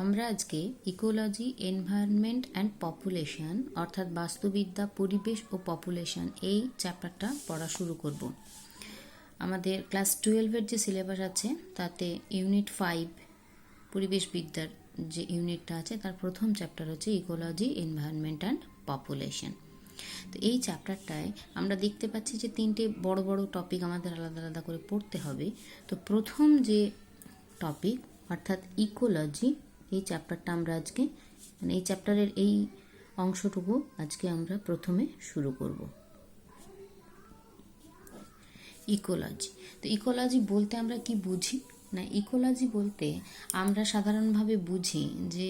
আমরা আজকে ecology, environment and population অর্থাৎ বাস্তুবিদ্যা, পরিবেশ ও পপুলেশন এই চ্যাপ্টারটা পড়া শুরু করব। আমাদের ক্লাস 12-এর যে সিলেবাস আছে তাতে ইউনিট 5 পরিবেশবিদ্যার যে ইউনিটটা আছে তার প্রথম চ্যাপ্টার হচ্ছে ইকোলজি, এনভায়রনমেন্ট অ্যান্ড পপুলেশন। তো এই চ্যাপ্টারটায় আমরা দেখতে পাচ্ছি যে তিনটে বড় বড় টপিক আমাদের আলাদা আলাদা করে পড়তে হবে। তো প্রথম যে টপিক অর্থাৎ ইকোলজি, এই চ্যাপ্টারটা আমরা আজকে এই চ্যাপ্টারের এই অংশটুকু আজকে আমরা প্রথমে শুরু করব। ইকোলজি। তো ইকোলজি বলতে আমরা কি বুঝি? না, ইকোলজি বলতে আমরা সাধারণভাবে বুঝি যে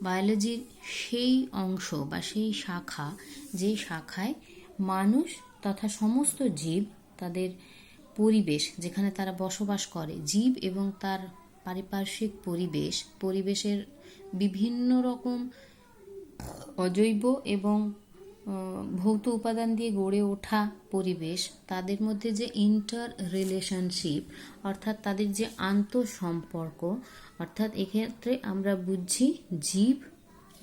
বায়োলজির সেই অংশ বা সেই শাখা, যে শাখায় মানুষ তথা সমস্ত জীব, তাদের পরিবেশ যেখানে তারা বসবাস করে, জীব এবং তার পারিপার্শ্বিক পরিবেশের বিভিন্ন রকম অজৈব এবং ভৌত উপাদান দিয়ে গড়ে ওঠা পরিবেশ, তাদের মধ্যে যে ইন্টার রিলেশনশিপ অর্থাৎ তাদের যে আন্তঃসম্পর্ক, অর্থাৎ এক্ষেত্রে আমরা বুঝছি জীব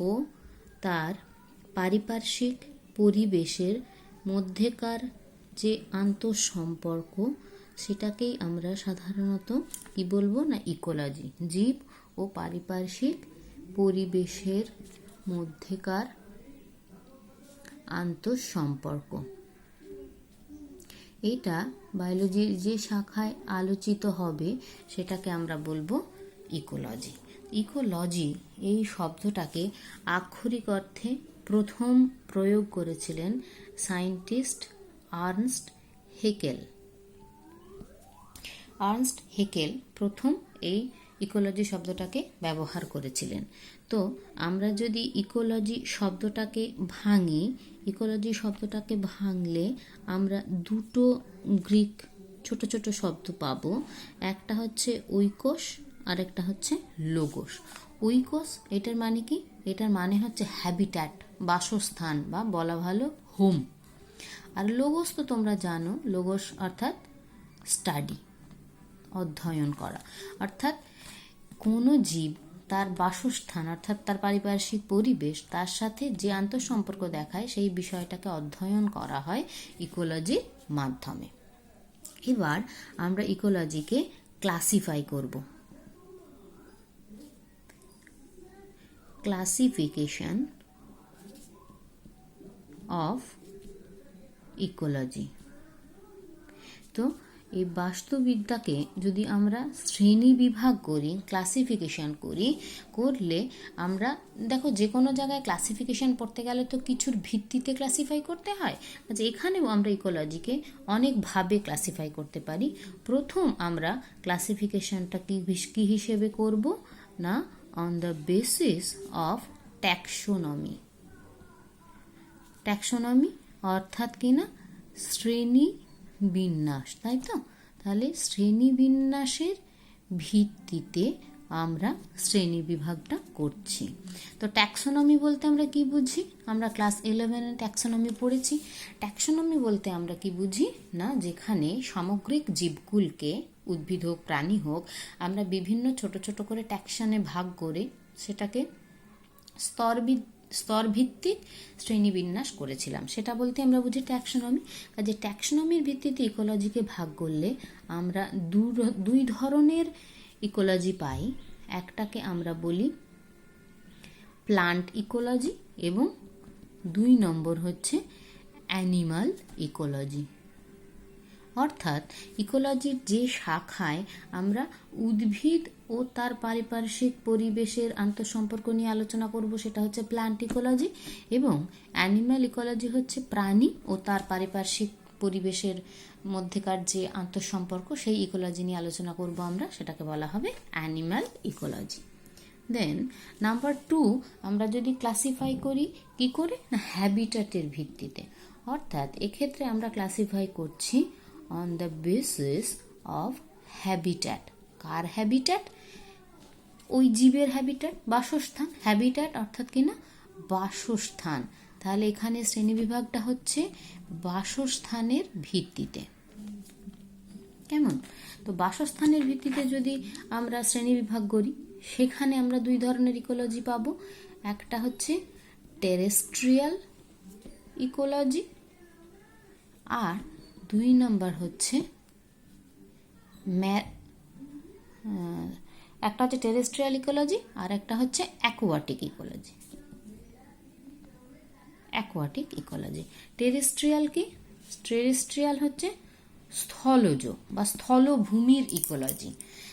ও তার পারিপার্শ্বিক পরিবেশের মধ্যেকার যে আন্তঃসম্পর্ক, সেটাকেই আমরা সাধারণত কি বলবো? না, ইকোলজি। জীব ও পারিপার্শ্বিক পরিবেশের মধ্যেকার আন্তঃসম্পর্ক, এটা বায়োলজির যে শাখায় আলোচিত হবে সেটাকে আমরা বলবো ইকোলজি। ইকোলজি এই শব্দটাকে আক্ষরিক অর্থে প্রথম প্রয়োগ করেছিলেন scientist Ernst Haeckel. Ernst Haeckel প্রথম এই ইকোলজি শব্দটাকে ব্যবহার করেছিলেন। তো আমরা যদি ইকোলজি শব্দটাকে ভাঙি, ইকোলজি শব্দটাকে ভাঙলে আমরা দুটো গ্রিক ছোট ছোট শব্দ পাবো। একটা হচ্ছে ওইকোস আর একটা হচ্ছে লোগোস। ওইকোস এটার মানে কি? এটার মানে হচ্ছে হ্যাবিট্যাট, বাসস্থান, বা বলা ভালো হোম। আর লোগোস তো তোমরা জানো, লোগোস অর্থাৎ স্টাডি, অধ্যয়ন করা। অর্থাৎ কোনো জীব তার বাসস্থান অর্থাৎ তার পারিপার্শ্বিক পরিবেশ, তার সাথে যে আন্তঃসম্পর্ক দেখায় সেই বিষয়টাকে অধ্যয়ন করা হয় ইকোলজির মাধ্যমে। এবার আমরা ইকোলজিকে ক্লাসিফাই করব। Classification of ecology. তো এই বাস্তুবিদ্যাকে যদি আমরা শ্রেণী বিভাগ করি, ক্লাসিফিকেশন করলে আমরা দেখো যে কোনো জায়গায় ক্লাসিফিকেশন পড়তে গেলে তো কিছুর ভিত্তিতে ক্লাসিফাই করতে হয়। আচ্ছা, এখানেও আমরা ইকোলজিকে অনেকভাবে ক্লাসিফাই করতে পারি। প্রথম আমরা ক্লাসিফিকেশনটা কি হিসেবে করব? না, on the basis of taxonomy. Taxonomy অর্থাৎ কি না, শ্রেণী বিন্যাস, তাই তো? তাহলে শ্রেণী বিন্যাসের ভিত্তিতে আমরা শ্রেণী বিভাগটা করছি। তো ট্যাক্সোনমি বলতে আমরা কি বুঝি? আমরা ক্লাস 11-এ ট্যাক্সোনমি পড়েছি। ট্যাক্সোনমি বলতে আমরা কি বুঝি? না, যেখানে সামগ্রিক জীবকুলকে, উদ্ভিদ হোক প্রাণী হোক, আমরা বিভিন্ন ছোট ছোট করে ট্যাক্সনে ভাগ করে সেটাকে স্তরভিত্তিক শ্রেণীবিন্যাস করেছিলাম, সেটা বলতে আমরা বুঝি ট্যাক্সোনমি। কাজে ট্যাক্সোনমির ভিত্তিতে ইকোলজিকে ভাগ করলে আমরা দুই ধরনের ইকোলজি পাই। একটাকে আমরা বলি প্লান্ট ইকোলজি এবং 2 নম্বর হচ্ছে অ্যানিমাল ইকোলজি। অর্থাৎ ইকোলজির যে শাখায় আমরা উদ্ভিদ ও তার পারিপার্শ্বিক পরিবেশের আন্তঃসম্পর্ক নিয়ে আলোচনা করব সেটা হচ্ছে প্লান্ট ইকোলজি, এবং অ্যানিম্যাল ইকোলজি হচ্ছে প্রাণী ও তার পারিপার্শ্বিক পরিবেশের মধ্যেকার যে আন্তঃসম্পর্ক, সেই ইকোলজি নিয়ে আলোচনা করব আমরা, সেটাকে বলা হবে অ্যানিম্যাল ইকোলজি। দেন নাম্বার 2, আমরা যদি ক্লাসিফাই করি কি করে? না, হ্যাবিট্যাটের ভিত্তিতে। অর্থাৎ এক্ষেত্রে আমরা ক্লাসিফাই করছি on the basis of habitat. Car habitat? ওই জীবের হ্যাবিট্যাট, বাসস্থান। হ্যাবিট্যাট অর্থাৎ কি না, বাসস্থান। তাহলে এখানে শ্রেণীবিভাগটা হচ্ছে বাসস্থানের ভিত্তিতে। কেমন? তো বাসস্থানের ভিত্তিতে যদি আমরা শ্রেণীবিভাগ করি, সেখানে আমরা দুই ধরনের ইকোলজি পাবো। একটা হচ্ছে টেরেস্ট্রিয়াল ইকোলজি, আর 2 নম্বর হচ্ছে একটা হচ্ছে টেরেস্ট্রিয়াল ইকোলজি, আর একটা হচ্ছে aquatic ecology. Aquatic ecology terrestrial কি? টেরেস্ট্রিয়াল হচ্ছে স্থলজ বা স্থলভূমির ইকোলজি।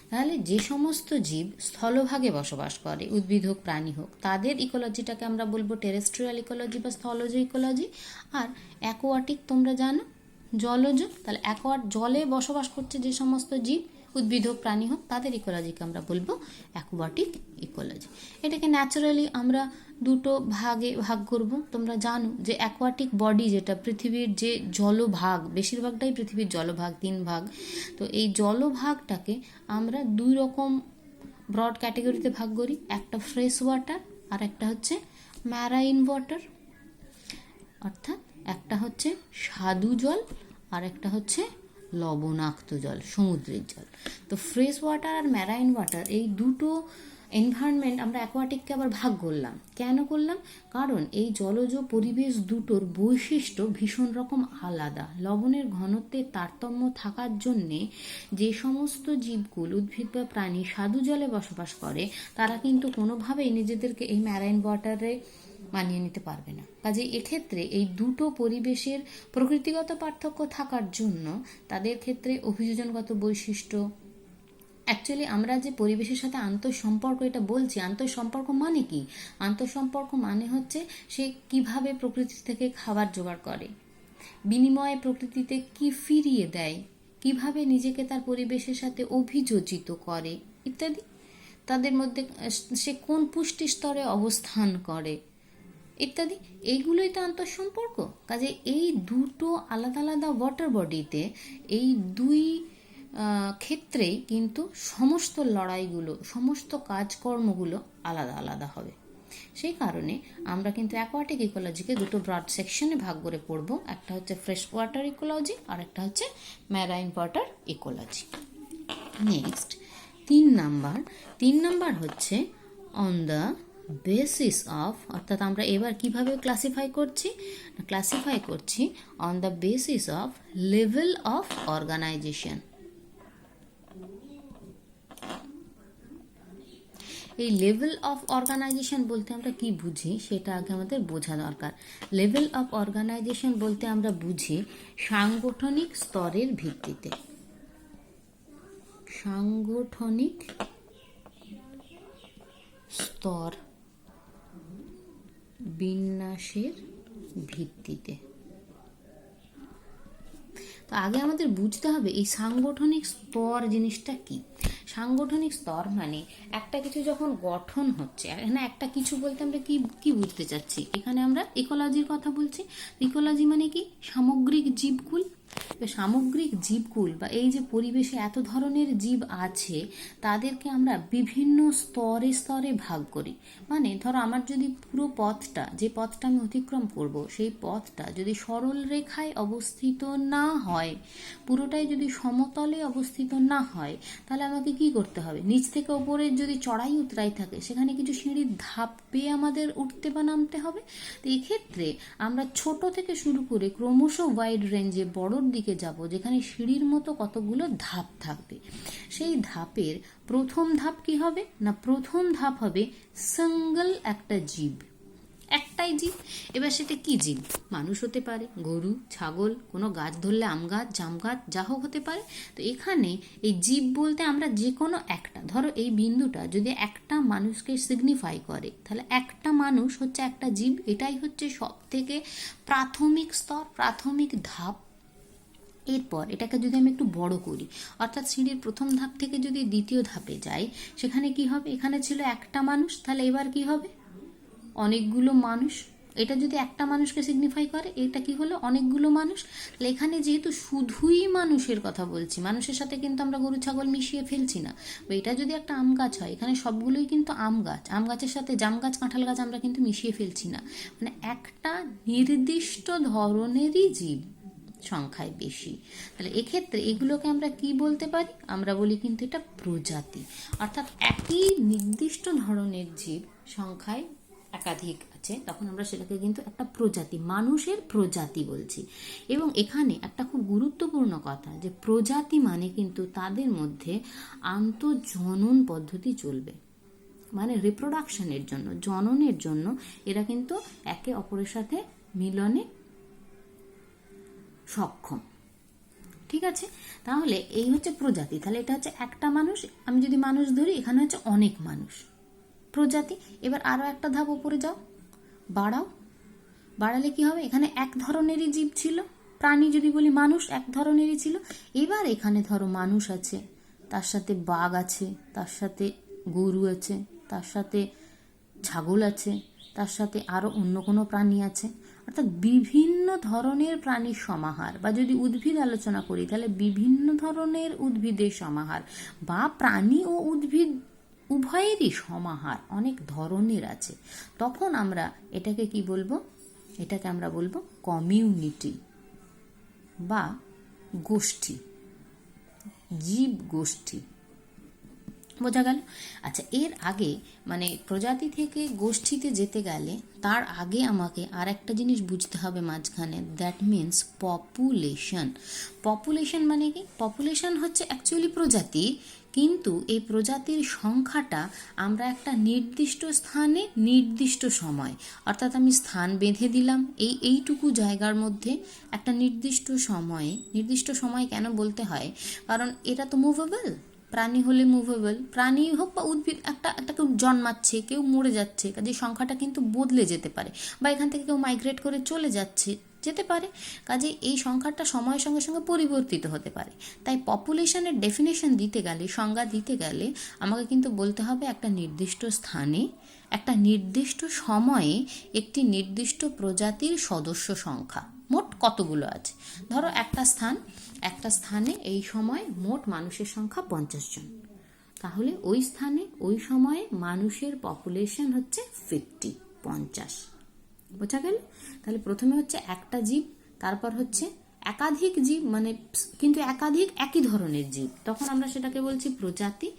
তাহলে যে সমস্ত জীব স্থলভাগে বসবাস করে, উদ্ভিদ হোক প্রাণী হোক, তাদের ইকোলজিটাকে আমরা বলবো টেরেস্ট্রিয়াল ইকোলজি বা স্থলজ ইকোলজি। আর অ্যাকোয়াটিক তোমরা জানো, জলজ। তাহলে জলে বসবাস করছে যে সমস্ত জীব, উদ্ভিদ হোক প্রাণী হোক, তাদের ইকোলজিকে আমরা বলবো অ্যাকোয়াটিক ইকোলজি। এটাকে ন্যাচারালি আমরা দুটো ভাগে ভাগ করব। তোমরা জানো যে অ্যাকোয়াটিক বডি, যেটা পৃথিবীর যে জলভাগ, বেশিরভাগটাই পৃথিবীর জলভাগ, 3 ভাগ। তো এই জলভাগটাকে আমরা 2 রকম ব্রড ক্যাটাগরিতে ভাগ করি। একটা ফ্রেশ ওয়াটার, আর একটা হচ্ছে ম্যারাইন ওয়াটার। অর্থাৎ একটা হচ্ছে স্বাদু জল, আর একটা হচ্ছে লবণাক্ত জল, সমুদ্রের জল। তো ফ্রেশ ওয়াটার আর ম্যারাইন ওয়াটার, এই দুটো এনভায়রনমেন্ট আমরা অ্যাকোয়াটিককে আবার ভাগ করলাম। কেন করলাম? কারণ এই জলজ পরিবেশ দুটোর বৈশিষ্ট্য ভীষণ রকম আলাদা। লবণের ঘনত্বের তারতম্য থাকার জন্যে যে সমস্ত জীবকুল, উদ্ভিদ বা প্রাণী স্বাদু জলে বসবাস করে, তারা কিন্তু কোনোভাবেই নিজেদেরকে এই ম্যারাইন ওয়াটারে মানিয়ে নিতে পারবে না। কাজে এক্ষেত্রে এই দুটো পরিবেশের প্রকৃতিগত পার্থক্য থাকার জন্য তাদের ক্ষেত্রে অভিযোজনগত বৈশিষ্ট্য, অ্যাকচুয়ালি আমরা যে পরিবেশের সাথে আন্তঃসম্পর্ক এটা বলছি, আন্তঃসম্পর্ক মানে কি? আন্তঃসম্পর্ক মানে হচ্ছে সে কিভাবে প্রকৃতি থেকে খাবার জোগাড় করে, বিনিময়ে প্রকৃতিতে কি ফিরিয়ে দেয়, কিভাবে নিজেকে তার পরিবেশের সাথে অভিযোজিত করে ইত্যাদি। তাদের মধ্যে সে কোন পুষ্টি স্তরে অবস্থান করে ইত্যাদি, এইগুলোই তো আন্তঃসম্পর্ক। কাজে এই দুটো আলাদা আলাদা ওয়াটার বডিতে এই দুই ক্ষেত্রেই কিন্তু সমস্ত লড়াইগুলো, সমস্ত কাজকর্মগুলো আলাদা আলাদা হবে। সেই কারণে আমরা কিন্তু অ্যাকোয়াটিক ইকোলজিকে দুটো ব্রড সেকশনে ভাগ করে পড়ব। একটা হচ্ছে ফ্রেশ ওয়াটার ইকোলজি, আর একটা হচ্ছে marine water ecology. Next 3 number হচ্ছে অন দ্য বেসিস অফ, অর্থাৎ আমরা এবার কিভাবে ক্লাসিফাই করছি on the basis of level of organization. এই লেভেল অফ অর্গানাইজেশন বলতে আমরা কি বুঝি সেটা আগে আমাদের বোঝা দরকার। লেভেল অফ অর্গানাইজেশন বলতে আমরা বুঝি সাংগঠনিক স্তরের ভিত্তিতে, সাংগঠনিক স্তর বিন্যাসের ভিত্তিতে। তো আগে আমাদের বুঝতে হবে এই সাংগঠনিক স্তর জিনিসটা কি। সাংগঠনিক স্তর মানে একটা কিছু যখন গঠন হচ্ছে, এখানে একটা কিছু বলতে আমরা কি বুঝতে চাচ্ছি, এখানে আমরা ইকোলজির কথা বলছি। ইকোলজি মানে কি? সামগ্রিক জীবকুল। সামগ্রিক জীবকুল বা এই যে পরিবেশে এত ধরনের জীব আছে, তাদেরকে আমরা বিভিন্ন স্তরে স্তরে ভাগ করি। মানে ধরো আমার যদি পুরো পথটা, যে পথটা আমি অতিক্রম করব, সেই পথটা যদি সরল রেখায় অবস্থিত না হয়, পুরোটাই যদি সমতলে অবস্থিত না হয়, তাহলে আমাকে কি করতে হবে? নিচ থেকে ওপরের যদি চড়াই উতরাই থাকে, সেখানে কিছু সিঁড়ির ধাপ পেয়ে আমাদের উঠতে বা নামতে হবে। তো এক্ষেত্রে আমরা ছোট থেকে শুরু করে ক্রমশ ওয়াইড রেঞ্জে বড়র দিকে যাব, যেখানে সিঁড়ির মতো কতগুলো ধাপ থাকবে। সেই ধাপের প্রথম ধাপ কি হবে না? প্রথম ধাপ হবে সিঙ্গল একটা জীব, একটাই জীব। এবার সেটা কি জীব? মানুষ হতে পারে, গরু, ছাগল, কোনো গাছ ধরলে আম গাছ, জাম গাছ, যা হোক হতে পারে। তো এখানে এই জীব বলতে আমরা যে কোনো একটা, ধরো এই বিন্দুটা যদি একটা মানুষকে সিগনিফাই করে, তাহলে একটা মানুষ হচ্ছে একটা জীব। এটাই হচ্ছে সব থেকে প্রাথমিক স্তর, প্রাথমিক ধাপ। এরপর এটাকে যদি আমি একটু বড় করি, অর্থাৎ সিঁড়ির প্রথম ধাপ থেকে যদি দ্বিতীয় ধাপে যাই, সেখানে কি হবে? এখানে ছিল একটা মানুষ, তাহলে এবার কি হবে? অনেকগুলো মানুষ। এটা যদি একটা মানুষকে সিগনিফাই করে, এটা কি হলো? অনেকগুলো মানুষ। তাহলে এখানে যেহেতু শুধুই মানুষের কথা বলছি, মানুষের সাথে কিন্তু আমরা গরু ছাগল মিশিয়ে ফেলছি না। এটা যদি একটা আম গাছ হয়, এখানে সবগুলোই কিন্তু আম গাছ, আম গাছের সাথে জাম গাছ, কাঁঠাল গাছ আমরা কিন্তু মিশিয়ে ফেলছি না। মানে একটা নির্দিষ্ট ধরনেরই জীব, সংখ্যায় বেশি। তাহলে এক্ষেত্রে এগুলোকে আমরা কি বলতে পারি? আমরা বলি কিন্তু এটা প্রজাতি, অর্থাৎ একই নির্দিষ্ট ধরনের জীব সংখ্যায় একাধিক আছে, তখন আমরা সেটাকে কিন্তু একটা প্রজাতি, মানুষের প্রজাতি বলছি। এবং এখানে একটা খুব গুরুত্বপূর্ণ কথা, যে প্রজাতি মানে কিন্তু তাদের মধ্যে আন্তঃজনন পদ্ধতি চলবে, মানে রিপ্রোডাকশনের জন্য, জননের জন্য এরা কিন্তু একে অপরের সাথে মিলনে সক্ষম। ঠিক আছে, তাহলে এই হচ্ছে প্রজাতি। তাহলে এটা হচ্ছে একটা মানুষ, আমি যদি মানুষ ধরি, এখানে হচ্ছে অনেক মানুষ, প্রজাতি। এবার আরো একটা ধাপ উপরে যাও, বাড়াও, বাড়ালে কি হবে? এখানে এক ধরনেরই জীব ছিল, প্রাণী যদি বলি, মানুষ এক ধরনেরই ছিল। এবার এখানে ধরো মানুষ আছে, তার সাথে বাঘ আছে, তার সাথে গরু আছে, তার সাথে ছাগল আছে, তার সাথে আরো অন্য কোনো প্রাণী আছে, অর্থাৎ বিভিন্ন ধরনের প্রাণীর সমাহার। বা যদি উদ্ভিদ আলোচনা করি, তাহলে বিভিন্ন ধরনের উদ্ভিদের সমাহার, বা প্রাণী ও উদ্ভিদ উভয়েরই সমাহার অনেক ধরনের আছে। তখন আমরা এটাকে কি বলবো? এটাকে আমরা বলবো কমিউনিটি বা গোষ্ঠী, জীব গোষ্ঠী। বোঝা গেল? আচ্ছা, এর আগে মানে প্রজাতি থেকে গোষ্ঠীতে যেতে গেলে তার আগে আমাকে আর একটা জিনিস বুঝতে হবে মাঝখানে, দ্যাট মিনস পপুলেশন। পপুলেশন মানে কি? পপুলেশন হচ্ছে অ্যাকচুয়ালি প্রজাতি, কিন্তু এই প্রজাতির সংখ্যাটা আমরা একটা নির্দিষ্ট স্থানে নির্দিষ্ট সময়, অর্থাৎ আমি স্থান বেঁধে দিলাম এইটুকু জায়গার মধ্যে একটা নির্দিষ্ট সময় কেন বলতে হয়? কারণ এরা তো মুভেবল, প্রাণী হলে মুভেবল, প্রাণী হোক বা উদ্ভিদ, একটা কেউ জন্মাচ্ছে, কেউ মরে যাচ্ছে, কাজে সংখ্যাটা কিন্তু বদলে যেতে পারে, বা এখান থেকে কেউ মাইগ্রেট করে চলে যেতে পারে, কাজে এই সংখ্যাটা সময়ের সঙ্গে সঙ্গে পরিবর্তিত হতে পারে। তাই পপুলেশনের ডেফিনেশন দিতে গেলে, সংজ্ঞা দিতে গেলে আমাকে কিন্তু বলতে হবে একটা নির্দিষ্ট স্থানে, একটা নির্দিষ্ট সময়ে একটি নির্দিষ্ট প্রজাতির সদস্য সংখ্যা মোট কতগুলো আছে। ধরো একটা স্থানে এই সময় মোট মানুষের সংখ্যা 50 জন, তাহলে ওই স্থানে ওই সময়ে মানুষের পপুলেশন হচ্ছে 50। বোঝা গেল? তাহলে প্রথমে হচ্ছে একটা জীব, তারপর হচ্ছে একাধিক জীব, মানে কিন্তু একাধিক একই ধরনের জীব, তখন আমরা সেটাকে বলছি প্রজাতি।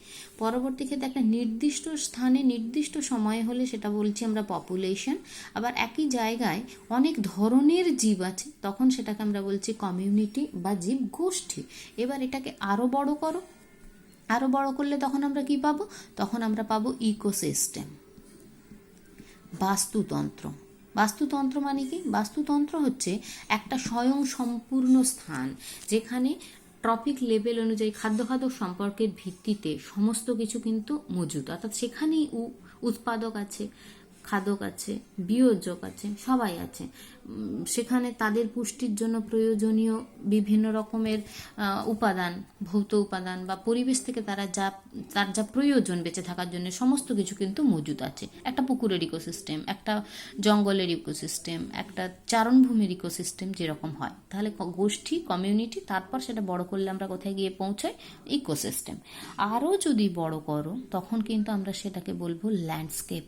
পরবর্তী ক্ষেত্রে একটা নির্দিষ্ট স্থানে নির্দিষ্ট সময়ে হলে সেটা বলছি আমরা পপুলেশন। আবার একই জায়গায় অনেক ধরনের জীব আছে, তখন সেটাকে আমরা বলছি কমিউনিটি বা জীব গোষ্ঠী। এবার এটাকে আরো বড় করো, আরো বড় করলে তখন আমরা কি পাবো? তখন আমরা পাবো ইকোসিস্টেম, বাস্তুতন্ত্র। বাস্তুতন্ত্র মানে কি? বাস্তুতন্ত্র হচ্ছে একটা স্বয়ং সম্পূর্ণ স্থান, যেখানে ট্রপিক লেভেল অনুযায়ী খাদ্য সম্পর্কের ভিত্তিতে সমস্ত কিছু কিন্তু মজুদ, অর্থাৎ সেখানেই উৎপাদক আছে, খাদক আছে, বিয়োজক আছে, সবাই আছে। সেখানে তাদের পুষ্টির জন্য প্রয়োজনীয় বিভিন্ন রকমের উপাদান, ভৌত উপাদান বা পরিবেশ থেকে তার যা প্রয়োজন বেঁচে থাকার জন্য সমস্ত কিছু কিন্তু মজুদ আছে। একটা পুকুরের ইকোসিস্টেম, একটা জঙ্গলের ইকোসিস্টেম, একটা চারণভূমির ইকোসিস্টেম যেরকম হয়। তাহলে গোষ্ঠী, কমিউনিটি, তারপর সেটা বড় করলে আমরা কোথায় গিয়ে পৌঁছাই? ইকোসিস্টেম। আরও যদি বড় করো, তখন কিন্তু আমরা সেটাকে বলবো ল্যান্ডস্কেপ।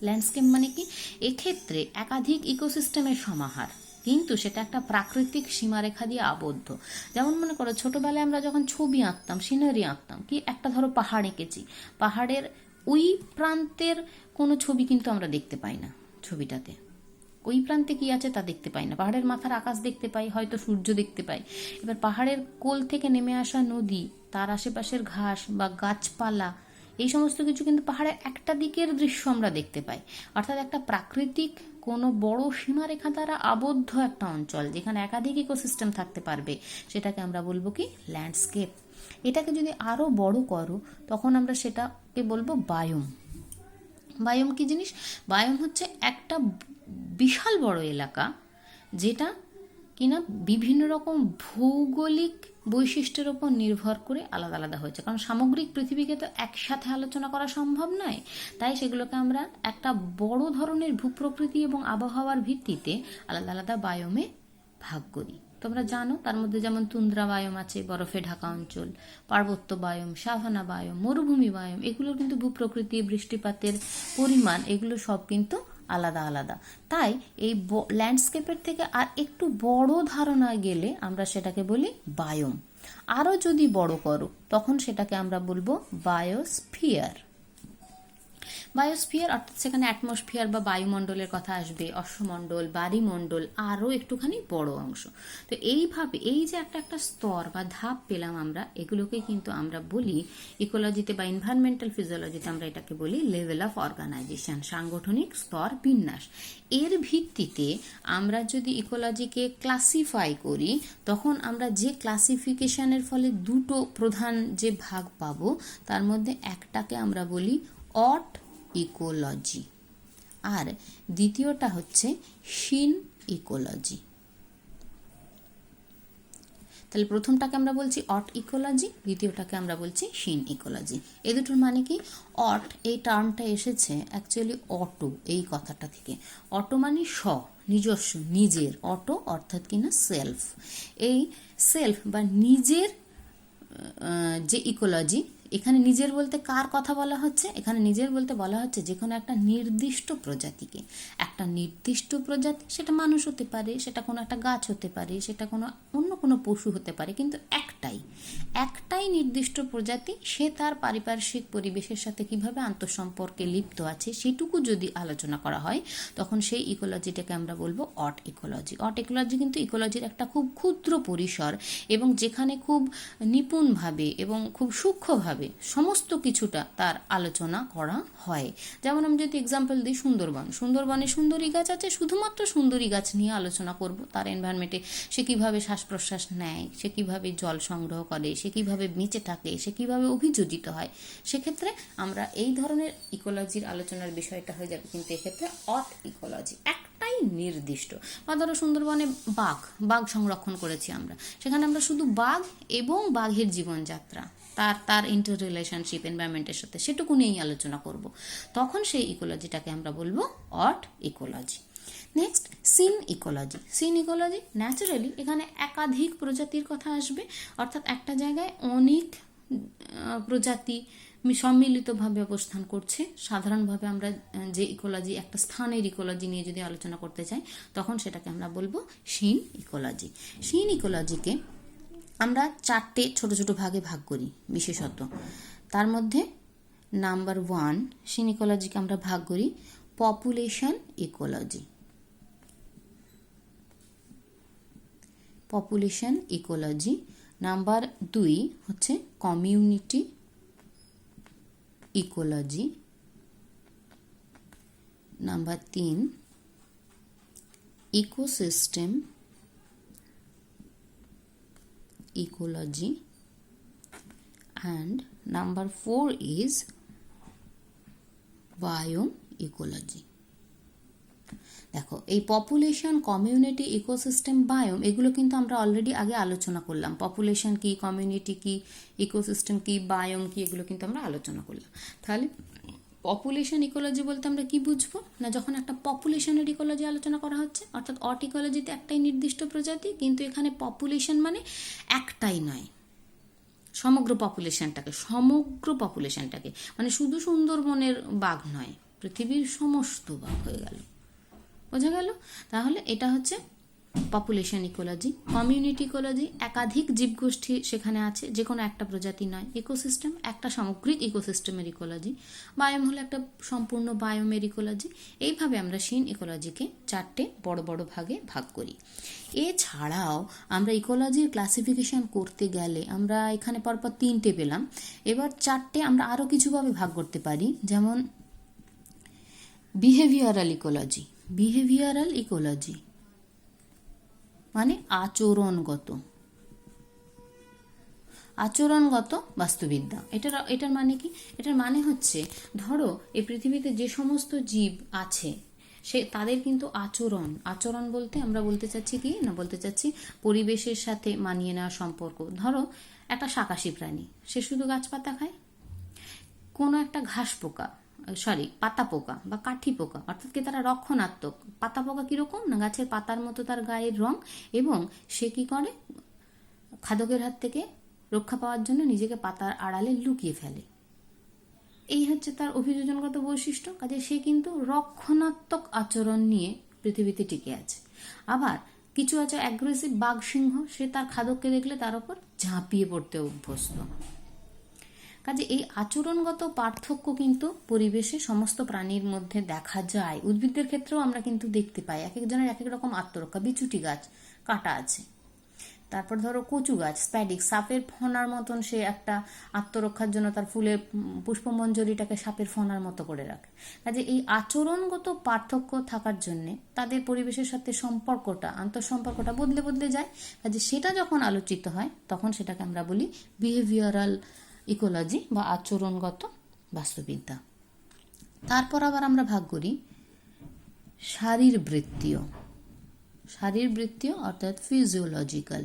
ল্যান্ডস্কেপ মানে কি? এক্ষেত্রে একাধিক ইকোসিস্টেমের সমাহার, কিন্তু সেটা একটা প্রাকৃতিক সীমারেখা দিয়ে আবদ্ধ। যেমন মনে করো, ছোটবেলায় আমরা যখন ছবি আঁকতাম, সিনারি আঁকতাম, কি একটা ধরো পাহাড় এঁকেছি, পাহাড়ের ওই প্রান্তের কোনো ছবি কিন্তু আমরা দেখতে পাই না ছবিটাতে, ওই প্রান্তে কি আছে তা দেখতে পাই না। পাহাড়ের মাথার আকাশ দেখতে পাই, হয়তো সূর্য দেখতে পাই। এবার পাহাড়ের কোল থেকে নেমে আসা নদী, তার আশেপাশের ঘাস বা গাছপালা, এই সমস্ত কিছু কিন্তু পাহাড়ের একটা দিকের দৃশ্য আমরা দেখতে পাই। অর্থাৎ একটা প্রাকৃতিক কোনো বড় সীমারেখা দ্বারা আবদ্ধ একটা অঞ্চল, যেখানে একাধিক ইকোসিস্টেম থাকতে পারবে, সেটাকে আমরা বলবো কি? ল্যান্ডস্কেপ। এটাকে যদি আরো বড় করো, তখন আমরা সেটাকে বলবো বায়োম। বায়োম কি জিনিস? বায়োম হচ্ছে একটা বিশাল বড় এলাকা, যেটা কিনা বিভিন্ন রকম ভৌগোলিক বৈশিষ্ট্যের উপর নির্ভর করে আলাদা আলাদা হয়েছে। কারণ সামগ্রিক পৃথিবীকে তো একসাথে আলোচনা করা সম্ভব নয়, তাই সেগুলোকে আমরা একটা বড় ধরনের ভূপ্রকৃতি এবং আবহাওয়ার ভিত্তিতে আলাদা আলাদা বায়োমে ভাগ করি। তোমরা জানো, তার মধ্যে যেমন তুন্দ্রা বায়োম আছে, বরফে ঢাকা অঞ্চল, পার্বত্য বায়োম, সাভানা বায়োম, মরুভূমি বায়োম, এগুলো কিন্তু ভূপ্রকৃতি, বৃষ্টিপাতের পরিমাণ, এগুলো সব কিন্তু আলাদা আলাদা। তাই এই ল্যান্ডস্কেপের থেকে আর একটু বড় ধারণায় গেলে আমরা সেটাকে বলি বায়োম। আরও যদি বড় করো তখন সেটাকে আমরা বলবো বায়োস্ফিয়ার। বায়োস্ফিয়ার অর্থাৎ সেখানে অ্যাটমসফিয়ার বা বায়ুমণ্ডলের কথা আসবে, অশ্বমণ্ডল, বায়ুমণ্ডল, আরও একটুখানি বড় অংশ। তো এইভাবে এই যে একটা একটা স্তর বা ধাপ পেলাম আমরা, এগুলোকে কিন্তু আমরা বলি ইকোলজিতে বা এনভায়রনমেন্টাল ফিজিওলজিতে আমরা এটাকে বলি লেভেল অফ অর্গানাইজেশন, সাংগঠনিক স্তর বিন্যাস। এর ভিত্তিতে আমরা যদি ইকোলজিকে ক্লাসিফাই করি তখন আমরা যে ক্লাসিফিকেশনের ফলে দুটো প্রধান যে ভাগ পাবো তার মধ্যে একটাকে আমরা বলি অট ইকোলজি আর দ্বিতীয়টা হচ্ছে শিন ইকোলজি। তাহলে প্রথমটাকে আমরা বলছি অট ইকোলজি, দ্বিতীয়টাকে আমরা বলছি শিন ইকোলজি। এই দুটোর মানে কি? অট এই টার্মটা এসেছে অ্যাকচুয়ালি অটো এই কথাটা থেকে। অটো মানে নিজস্ব, নিজের। অটো অর্থাৎ কিনা সেলফ। এই সেলফ বা নিজের যে ইকোলজি, এখানে নিজের বলতে কার কথা বলা হচ্ছে? এখানে নিজের বলতে বলা হচ্ছে যে কোনো একটা নির্দিষ্ট প্রজাতিকে। একটা নির্দিষ্ট প্রজাতি, সেটা মানুষ হতে পারে, সেটা কোনো একটা গাছ হতে পারে, সেটা অন্য কোনো পশু হতে পারে, কিন্তু একটাই নির্দিষ্ট প্রজাতি, সে তার পারিপার্শ্বিক পরিবেশের সাথে কিভাবে আন্তঃসম্পর্কে লিপ্ত আছে সেটুকু যদি আলোচনা করা হয় তখন সেই ইকোলজিটাকে আমরা বলবো অট ইকোলজি। অট ইকোলজি কিন্তু ইকোলজির একটা খুব ক্ষুদ্র পরিসর এবং যেখানে খুব নিপুণভাবে এবং খুব সূক্ষ্মভাবে সমস্ত কিছুটা তার আলোচনা করা হয়। যেমন আমি যদি এক্সাম্পল দিই, সুন্দরবনে সুন্দরী গাছ আছে, শুধুমাত্র সুন্দরী গাছ নিয়ে আলোচনা করব। তার এনভায়রনমেন্টে সে কিভাবে শ্বাস প্রশ্বাস নেয়, সে কিভাবে জল সংগ্রহ করে, সে কিভাবে বেঁচে থাকে, সে কিভাবে অভিযোজিত হয়, সেক্ষেত্রে আমরা এই ধরনের ইকোলজির আলোচনার বিষয়টা হয়ে যাবে। কিন্তু এক্ষেত্রে অট ইকোলজি একটাই নির্দিষ্ট। বা ধরো সুন্দরবনে বাঘ সংরক্ষণ করেছি আমরা, সেখানে আমরা শুধু বাঘ এবং বাঘের জীবনযাত্রা, তার ইন্টার রিলেশনশিপ এনভায়রনমেন্টের সাথে সেটুকু নিয়েই আলোচনা করব। তখন সেই ইকোলজিটাকে আমরা বলবো autecology. Next synecology. Synecology naturally এখানে একাধিক প্রজাতির কথা আসবে, অর্থাৎ একটা জায়গায় অনেক প্রজাতি সম্মিলিতভাবে অবস্থান করছে। সাধারণভাবে আমরা যে ইকোলজি, একটা স্থানের ইকোলজি নিয়ে যদি আলোচনা করতে চাই তখন সেটাকে আমরা বলবো শিন ইকোলজি। শিন ইকোলজিকে আমরা 4টে ছোট ছোট ভাগে ভাগ করি বিশেষত। তার মধ্যে নাম্বার 1 শিন ইকোলজিকে আমরা ভাগ করি population ecology. Population ecology. Number 2 হচ্ছে community ecology. Number 3 ecosystem ecology, and number 4 is biome ecology. দেখো, এই পপুলেশন, কমিউনিটি, ইকোসিস্টেম, বায়োম এগুলো কিন্তু আমরা অলরেডি আগে আলোচনা করলাম। পপুলেশন কি, কমিউনিটি কি, ইকোসিস্টেম কি, বায়োম কি, এগুলো কিন্তু আমরা আলোচনা করলাম। তাহলে পপুলেশন ইকোলজি বলতে আমরা কি বুঝবো না, যখন একটা পপুলেশনের ইকোলজি আলোচনা করা হচ্ছে, অর্থাৎ অট ইকোলজিতে একটাই নির্দিষ্ট প্রজাতি, কিন্তু এখানে পপুলেশন মানে একটাই নয়, সমগ্র পপুলেশনটাকে মানে শুধু সুন্দরবনের বাঘ নয়, পৃথিবীর সমস্ত বাঘ হয়ে গেল। বোঝা গেল? তাহলে এটা হচ্ছে পপুলেশন ইকোলজি। কমিউনিটি ইকোলজি, একাধিক জীবগোষ্ঠী সেখানে আছে, যে কোনো একটা প্রজাতি নয়। ইকোসিস্টেম, একটা সামগ্রিক ইকোসিস্টেমের ইকোলজি। বায়োম হলো একটা সম্পূর্ণ বায়োমের ইকোলজি। এইভাবে আমরা শিন ইকোলজিকে 4টে বড় বড় ভাগে ভাগ করি। এছাড়াও আমরা ইকোলজির ক্লাসিফিকেশন করতে গেলে আমরা এখানে পরপর 3টে পেলাম, এবার 4টে আমরা আরও কিছুভাবে ভাগ করতে পারি। যেমন বিহেভিয়ারাল ইকোলজি মানে আচরণগত বাস্তুবিদ্যা। এটার মানে কি? এটার মানে হচ্ছে, ধরো এই পৃথিবীতে যে সমস্ত জীব আছে তাদের কিন্তু আচরণ বলতে আমরা বলতে চাচ্ছি কি না, বলতে চাচ্ছি পরিবেশের সাথে মানিয়ে নেওয়া সম্পর্ক। ধরো একটা শাকাশী প্রাণী, সে শুধু গাছপাতা খায়। কোনো একটা পাতা পোকা বা কাঠি পোকা, অর্থাৎ কি তারা রক্ষণাত্মক। পাতা পোকা কিরকম না, গাছের পাতার মতো তার গায়ের রং, এবং সে কি করে, খাদকের হাত থেকে রক্ষা পাওয়ার জন্য নিজেকে পাতার আড়ালে লুকিয়ে ফেলে। এই হচ্ছে তার অভিযোজনগত বৈশিষ্ট্য। কাজে সে কিন্তু রক্ষণাত্মক আচরণ নিয়ে পৃথিবীতে টিকে আছে। আবার কিছু আছে অ্যাগ্রেসিভ, বাঘ সিংহ, সে তার খাদককে দেখলে তার উপর ঝাঁপিয়ে পড়তে অভ্যস্ত। কাজে এই আচরণগত পার্থক্য কিন্তু পরিবেশে সমস্ত প্রাণীর মধ্যে দেখা যায়। উদ্ভিদদের ক্ষেত্রেও আমরা কিন্তু দেখতে পাই, এক একজনের এক এক রকম আত্মরক্ষা। বিচুটি গাছ কাঁটা আছে, তারপর ধরো কচু গাছ স্প্যাডিক্স, সাপের ফনার মতন সে একটা আত্মরক্ষার জন্য তার ফুলের পুষ্পমঞ্জরিটাকে সাপের ফনার মতো করে রাখে। কাজে এই আচরণগত পার্থক্য থাকার জন্যে তাদের পরিবেশের সাথে সম্পর্কটা, আন্তঃসম্পর্কটা বদলে বদলে যায়। কাজে সেটা যখন আলোচিত হয় তখন সেটাকে আমরা বলি বিহেভিয়ারাল ইকোলজি বা আচরণগত বাস্তুবিদ্যা। তারপর আবার আমরা ভাগ করি শারীরবৃত্তীয়। শারীরবৃত্তীয় অর্থাৎ ফিজিওলজিক্যাল।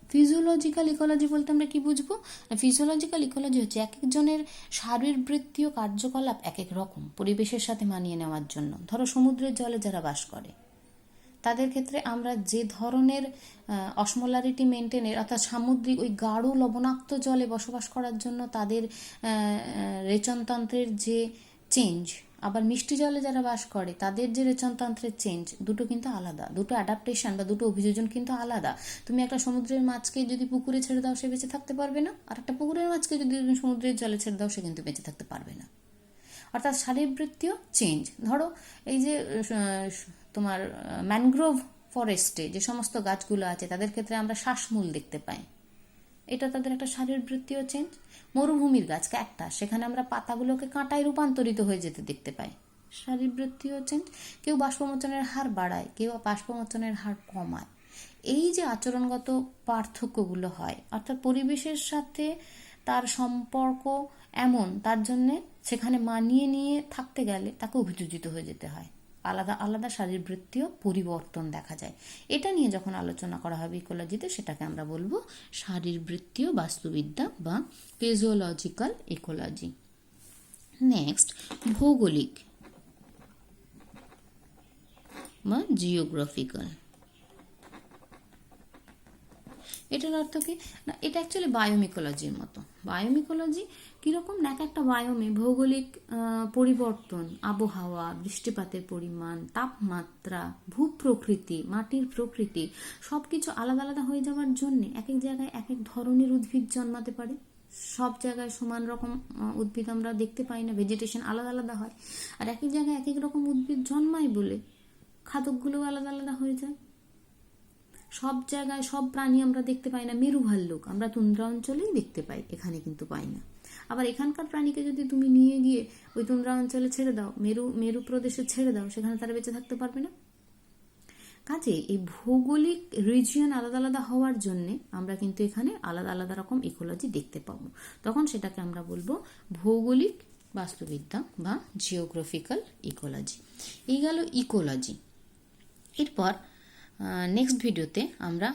ফিজিওলজিক্যাল ইকোলজি বলতে আমরা কি বুঝবো? ফিজিওলজিক্যাল ইকোলজি হচ্ছে এক একজনের শারীরবৃত্তীয় কার্যকলাপ এক এক রকম পরিবেশের সাথে মানিয়ে নেওয়ার জন্য। ধরো সমুদ্রের জলে যারা বাস করে তাদের ক্ষেত্রে আমরা যে ধরনের অসমোলারিটি মেনটেনের, অর্থাৎ সামুদ্রিক ওই গাঢ় লবণাক্ত জলে বসবাস করার জন্য তাদের রেচনতন্ত্রের যে চেঞ্জ, আবার মিষ্টি জলে যারা বাস করে তাদের যে রেচনতন্ত্রের চেঞ্জ, দুটো কিন্তু আলাদা। দুটো অ্যাডাপ্টেশন বা দুটো অভিযোজন কিন্তু আলাদা। তুমি একটা সমুদ্রের মাছকে যদি পুকুরে ছেড়ে দাও সে বেঁচে থাকতে পারবে না, আর একটা পুকুরের মাছকে যদি তুমি সমুদ্রের জলে ছেড়ে দাও সে কিন্তু বেঁচে থাকতে পারবে না। অর্থাৎ শারীরবৃত্তীয় চেঞ্জ। ধরো এই যে তোমার ম্যানগ্রোভ ফরেস্টে যে সমস্ত গাছগুলো আছে তাদের ক্ষেত্রে আমরা শ্বাসমূল দেখতে পাই, এটা তাদের একটা শারীরবৃত্তীয় চেঞ্জ। মরুভূমির গাছ ক্যাকটাস, সেখানে আমরা পাতাগুলোকে কাঁটায় রূপান্তরিত হয়ে যেতে দেখতে পাই, শারীরবৃত্তীয় চেঞ্জ। কেউ বাষ্পমোচনের হার বাড়ায়, কেউ বাষ্পমোচনের হার কমায়। এই যে আচরণগত পার্থক্যগুলো হয়, অর্থাৎ পরিবেশের সাথে তার সম্পর্ক এমন, তার জন্যে সেখানে মানিয়ে নিয়ে থাকতে গেলে তাকে অভিযোজিত হয়ে যেতে হয়। আলাদা আলাদা শারীরবৃত্তীয় পরিবর্তন দেখা যায়। এটা নিয়ে যখন আলোচনা করা হবে ইকোলজিতে সেটাকে আমরা বলবো শারীরবৃত্তীয় বাস্তুবিদ্যা বা ফিজিওলজিক্যাল ইকোলজি। নেক্সট ভৌগোলিক বা জিওগ্রাফিক্যাল। এটার অর্থ কি না, এটা অ্যাকচুয়ালি বায়োমিকোলজির মতো। বায়োমিকোলজি কীরকম না, এক একটা বায়োমে ভৌগোলিক পরিবর্তন, আবহাওয়া, বৃষ্টিপাতের পরিমাণ, তাপমাত্রা, ভূপ্রকৃতি, মাটির প্রকৃতি সব কিছু আলাদা আলাদা হয়ে যাওয়ার জন্যে এক এক জায়গায় এক এক ধরনের উদ্ভিদ জন্মাতে পারে। সব জায়গায় সমান রকম উদ্ভিদ আমরা দেখতে পাই না, ভেজিটেশন আলাদা আলাদা হয়। আর এক এক জায়গায় এক এক রকম উদ্ভিদ জন্মায় বলে খাদকগুলো আলাদা আলাদা হয়ে যায়। সব জায়গায় সব প্রাণী আমরা দেখতে পাই না। মেরু ভাল্লুক আমরা তুন্দ্রা অঞ্চলেই দেখতে পাই, এখানে কিন্তু পাই না। আবার এখানকার প্রাণীকে যদি তুমি নিয়ে গিয়ে ওই তুন্দ্রা অঞ্চলে ছেড়ে দাও, মেরু প্রদেশে ছেড়ে দাও, সেখানে তারা বেঁচে থাকতে পারবে না। কাজে এই ভৌগোলিক রিজিয়ন আলাদা আলাদা হওয়ার জন্যে আমরা কিন্তু এখানে আলাদা আলাদা রকম ইকোলজি দেখতে পাবো। তখন সেটাকে আমরা বলবো ভৌগোলিক বাস্তুবিদ্যা বা জিওগ্রাফিক্যাল ইকোলজি। এই গেল ইকোলজি। এরপর নেক্সট ভিডিওতে আমরা